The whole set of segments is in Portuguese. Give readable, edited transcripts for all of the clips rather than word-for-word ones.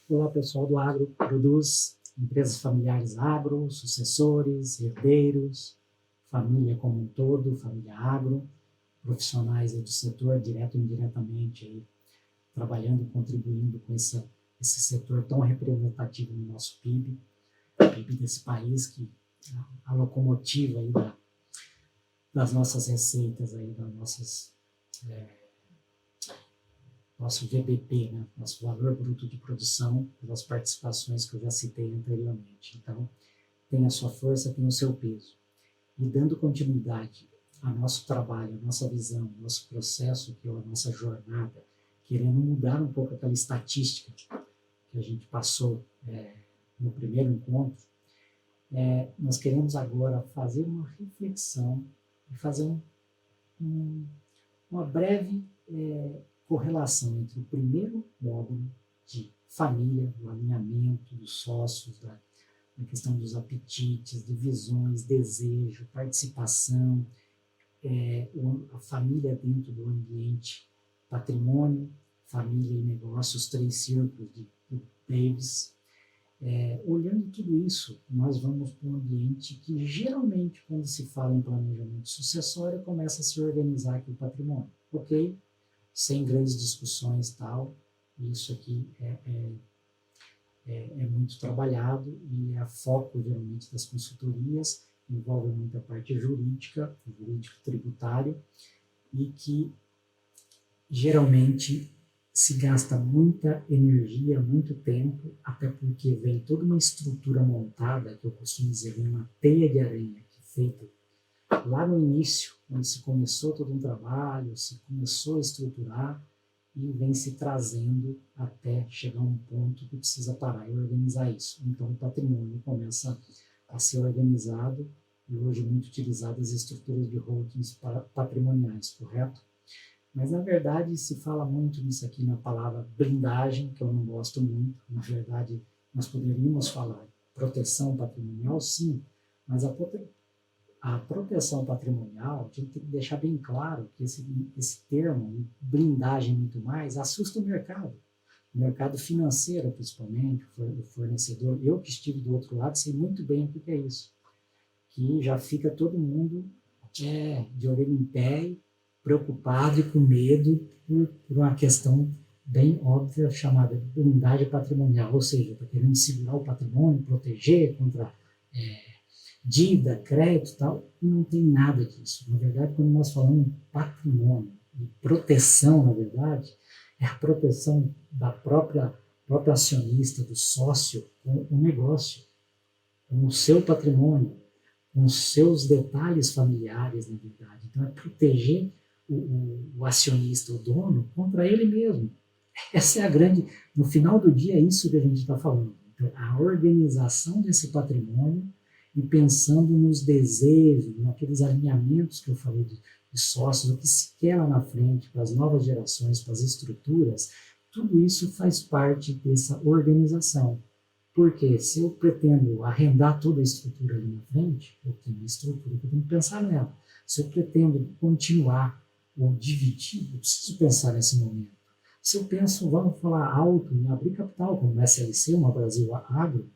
Olá, pessoal do Agro Produz, empresas familiares agro, sucessores, herdeiros, família como um todo, família agro, profissionais do setor, direto ou indiretamente, aí, trabalhando e contribuindo com esse setor tão representativo no nosso PIB, PIB desse país, que é a locomotiva aí das nossas receitas, aí, das nossas nosso VBP, né? Nosso valor bruto de produção, pelas participações que eu já citei anteriormente. Então, tem a sua força, tem o seu peso. E dando continuidade ao nosso trabalho, à nossa visão, ao nosso processo, que é a nossa jornada, querendo mudar um pouco aquela estatística que a gente passou no primeiro encontro, nós queremos agora fazer uma reflexão e fazer uma breve correlação entre o primeiro módulo de família, o alinhamento dos sócios, da questão dos apetites, de visões, desejo, participação, a família dentro do ambiente, patrimônio, família e negócio, os 3 círculos de Davis. Olhando tudo isso, nós vamos para um ambiente que geralmente, quando se fala em planejamento sucessório, começa a se organizar aqui o patrimônio, ok? Sem grandes discussões e tal, isso aqui é muito trabalhado e é foco, geralmente, das consultorias, envolve muita parte jurídica, jurídico-tributário, e que geralmente se gasta muita energia, muito tempo, até porque vem toda uma estrutura montada, que eu costumo dizer, uma teia de aranha, que é feita lá no início, quando se começou todo um trabalho, se começou a estruturar e vem se trazendo até chegar a um ponto que precisa parar e organizar isso. Então, o patrimônio começa a ser organizado e hoje muito utilizadas as estruturas de holdings patrimoniais, correto? Mas, na verdade, se fala muito nisso aqui na palavra blindagem, que eu não gosto muito. Na verdade, nós poderíamos falar proteção patrimonial, sim, mas a proteção patrimonial, a gente tem que deixar bem claro que esse termo, blindagem muito mais, assusta o mercado financeiro principalmente, o fornecedor. Eu que estive do outro lado sei muito bem o que é isso, que já fica todo mundo de orelha em pé, preocupado e com medo por uma questão bem óbvia chamada de blindagem patrimonial, ou seja, está querendo segurar o patrimônio, proteger contra dívida, crédito e tal, e não tem nada disso. Na verdade, quando nós falamos em patrimônio e proteção, na verdade, é a proteção da própria acionista, do sócio, com o negócio, com o seu patrimônio, com os seus detalhes familiares, na verdade. Então, é proteger o acionista, o dono, contra ele mesmo. Essa é a grande... No final do dia, é isso que a gente está falando. Então, a organização desse patrimônio e pensando nos desejos, naqueles alinhamentos que eu falei de sócios, o que se quer lá na frente, para as novas gerações, para as estruturas, tudo isso faz parte dessa organização. Porque se eu pretendo arrendar toda a estrutura ali na frente, eu tenho uma estrutura que eu tenho que pensar nela. Se eu pretendo continuar ou dividir, eu preciso pensar nesse momento. Se eu penso, vamos falar alto, em abrir capital, como uma SLC, uma Brasil Agro,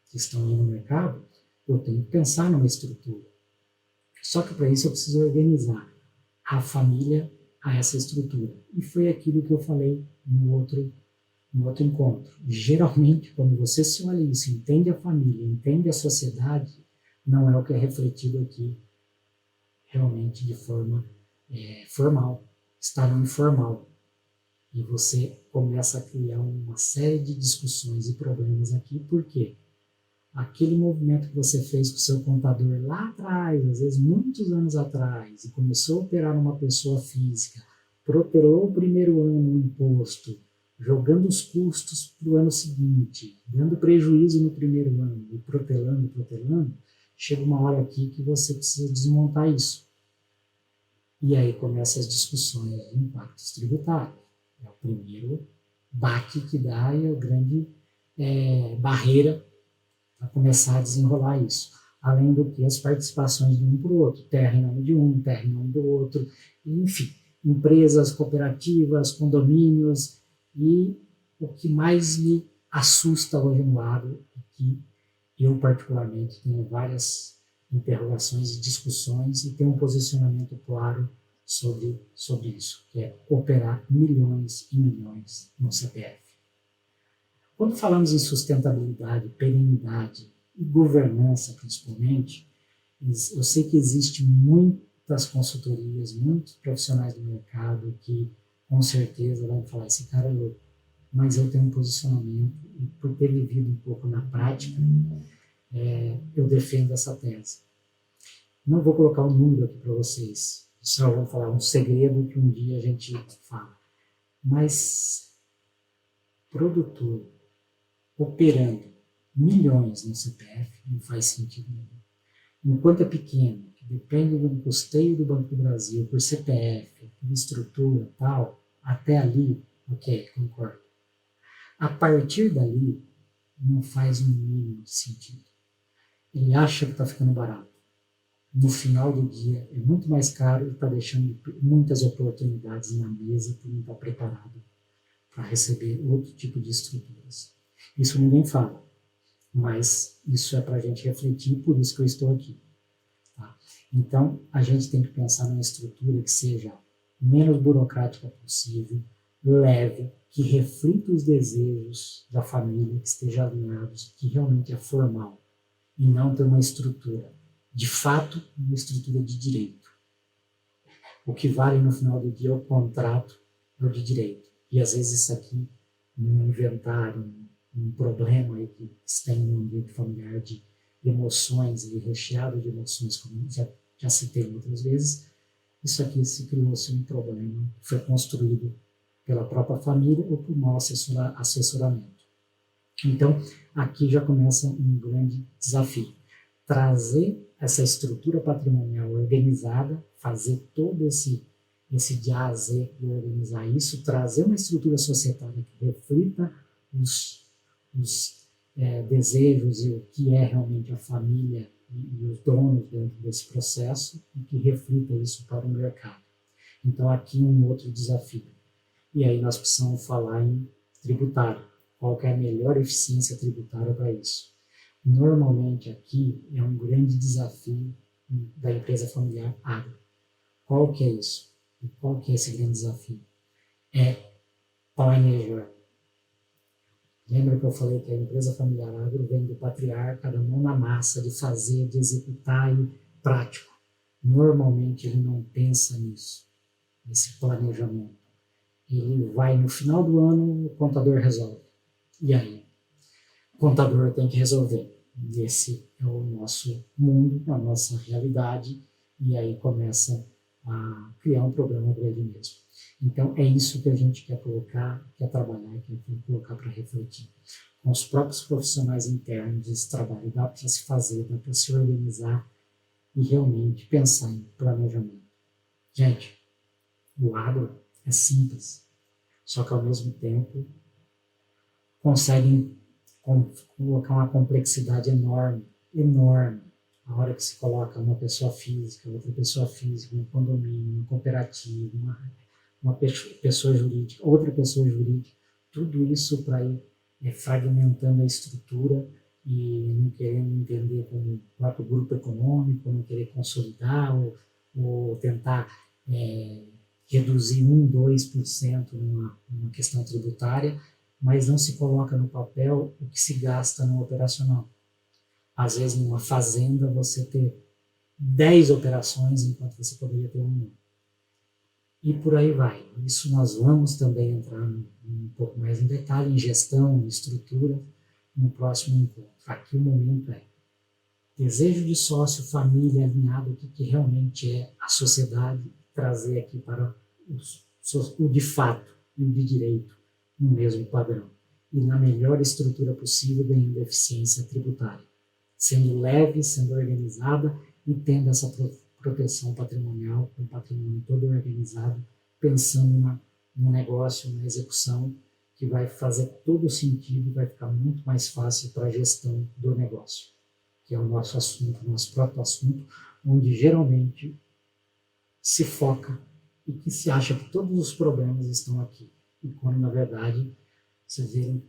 que estão aí no mercado, eu tenho que pensar numa estrutura. Só que para isso eu preciso organizar a família a essa estrutura. E foi aquilo que eu falei no outro encontro. Geralmente, quando você se olha isso, entende a família, entende a sociedade, não é o que é refletido aqui realmente de forma formal, está no informal. E você começa a criar uma série de discussões e problemas aqui, por quê? Aquele movimento que você fez com o seu contador lá atrás, às vezes muitos anos atrás, e começou a operar numa pessoa física, protelou o primeiro ano o imposto, jogando os custos para o ano seguinte, dando prejuízo no primeiro ano, e protelando, chega uma hora aqui que você precisa desmontar isso. E aí começam as discussões de impactos tributários. É o primeiro baque que dá e a grande barreira para começar a desenrolar isso. Além do que as participações de um para o outro, terra em nome de um, terra em nome do outro, enfim, empresas, cooperativas, condomínios, e o que mais me assusta hoje no agro e que eu, particularmente, tenho várias interrogações e discussões e tenho um posicionamento claro sobre isso, que é operar milhões e milhões no CPF. Quando falamos em sustentabilidade, perenidade e governança, principalmente, eu sei que existem muitas consultorias, muitos profissionais do mercado que, com certeza, vão falar, esse cara é louco, mas eu tenho um posicionamento e por ter vivido um pouco na prática, eu defendo essa tese. Não vou colocar um número aqui para vocês, só vou falar um segredo que um dia a gente fala. Mas produtor operando milhões no CPF não faz sentido nenhum. Enquanto é pequeno, que depende do custeio do Banco do Brasil, por CPF, por estrutura tal, até ali, ok, concordo. A partir dali, não faz o mínimo de sentido. Ele acha que está ficando barato. No final do dia, é muito mais caro e está deixando muitas oportunidades na mesa por não estar preparado para receber outro tipo de estruturas. Isso ninguém fala, mas isso é para a gente refletir, por isso que eu estou aqui. Tá? Então, a gente tem que pensar numa estrutura que seja menos burocrática possível, leve, que reflita os desejos da família, que esteja alinhados, que realmente é formal, e não ter uma estrutura, de fato, uma estrutura de direito. O que vale no final do dia é o contrato, é o de direito. E às vezes isso aqui, num inventário, um problema aí que está em um ambiente familiar de emoções e recheado de emoções, como já citei outras vezes, isso aqui se criou-se um problema que foi construído pela própria família ou por mau assessoramento. Então, aqui já começa um grande desafio. Trazer essa estrutura patrimonial organizada, fazer todo esse de A a Z e organizar isso, trazer uma estrutura societária que reflita os desejos e o que é realmente a família e os donos dentro desse processo e que reflita isso para o mercado. Então, aqui um outro desafio. E aí nós precisamos falar em tributário. Qual que é a melhor eficiência tributária para isso? Normalmente aqui é um grande desafio da empresa familiar agro. Qual que é isso? E qual que é esse grande desafio? É planejar. Lembra que eu falei que a empresa familiar agro vem do patriarca, da mão na massa, de fazer, de executar e prático. Normalmente ele não pensa nisso, nesse planejamento. Ele vai no final do ano, o contador resolve. E aí? O contador tem que resolver. E esse é o nosso mundo, a nossa realidade, e aí começa a criar um problema para ele mesmo. Então, é isso que a gente quer colocar, quer trabalhar, quer colocar para refletir. Com os próprios profissionais internos, esse trabalho dá para se fazer, dá para se organizar e realmente pensar em planejamento. Gente, o agro é simples, só que ao mesmo tempo conseguem colocar uma complexidade enorme, enorme. A hora que se coloca uma pessoa física, outra pessoa física, um condomínio, uma cooperativa, uma pessoa jurídica, outra pessoa jurídica, tudo isso para ir fragmentando a estrutura e não querendo entender como o próprio grupo econômico, não querer consolidar ou tentar reduzir 1, 2% numa questão tributária, mas não se coloca no papel o que se gasta no operacional. Às vezes, numa fazenda, você ter 10 operações, enquanto você poderia ter uma. E por aí vai. Isso nós vamos também entrar um pouco mais em detalhe, em gestão, em estrutura, no próximo encontro. Aqui o momento é desejo de sócio, família, alinhado, o que realmente é a sociedade, trazer aqui para o de fato e o de direito no mesmo padrão. E na melhor estrutura possível, ganhando eficiência tributária. Sendo leve, sendo organizada e tendo essa proteção patrimonial, com o patrimônio todo organizado, pensando no negócio, na execução, que vai fazer todo sentido e vai ficar muito mais fácil para a gestão do negócio, que é o nosso assunto, o nosso próprio assunto, onde geralmente se foca e que se acha que todos os problemas estão aqui. E quando, na verdade, vocês viram,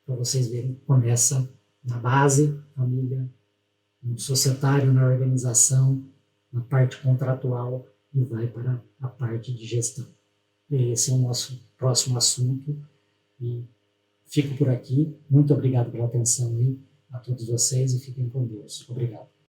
para vocês verem, começa na base, família, no societário, na organização, na parte contratual e vai para a parte de gestão. E esse é o nosso próximo assunto e fico por aqui. Muito obrigado pela atenção aí a todos vocês e fiquem com Deus. Obrigado.